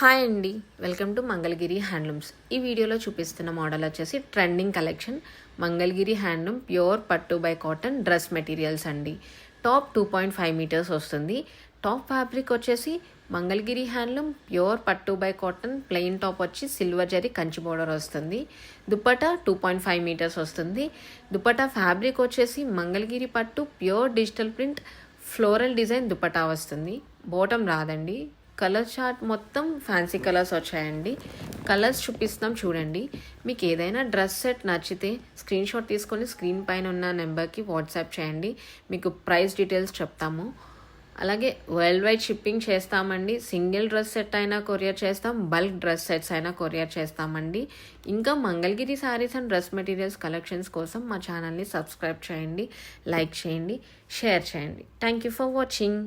Hi అండి, welcome to Mangalagiri handlooms. ఈ వీడియోలో చూపిస్తున్న మోడల్ వచ్చేసి trending collection Mangalagiri handloom pure పట్టు బై కాటన్ డ్రెస్ మెటీరియల్స్ అండి. టాప్ 2.5 మీటర్స్ వస్తుంది. టాప్ ఫ్యాబ్రిక్ వచ్చేసి మంగళగిరి హ్యాండ్లూమ్ ప్యూర్ పట్టు బై కాటన్ ప్లెయిన్ టాప్ వచ్చి సిల్వర్ జరీ కంచి బోర్డర్ వస్తుంది. దుపట్టా 2.5 మీటర్స్ వస్తుంది. దుపట్టా ఫ్యాబ్రిక్ వచ్చేసి మంగళగిరి పట్టు pure digital print floral design dupatta వస్తుంది. బాటమ్ రాదండి. కలర్ చార్ట్ మొత్తం ఫ్యాన్సీ కలర్స్ వచ్చాయండి. కలర్స్ చూపిస్తాం చూడండి. మీకు ఏదైనా డ్రెస్ సెట్ నచ్చితే స్క్రీన్ షాట్ తీసుకొని స్క్రీన్ పైన ఉన్న నెంబర్కి వాట్సాప్ చేయండి. మీకు ప్రైస్ డీటెయిల్స్ చెప్తాము. అలాగే వరల్డ్ వైడ్ షిప్పింగ్ చేస్తామండి. సింగిల్ డ్రెస్ సెట్ అయినా కొరియర్ చేస్తాం, బల్క్ డ్రెస్ సెట్స్ అయినా కొరియర్ చేస్తామండి. ఇంకా Mangalagiri saris and dress materials collections కోసం మా ఛానల్ని సబ్స్క్రైబ్ చేయండి, లైక్ చేయండి, షేర్ చేయండి. Thank you for watching.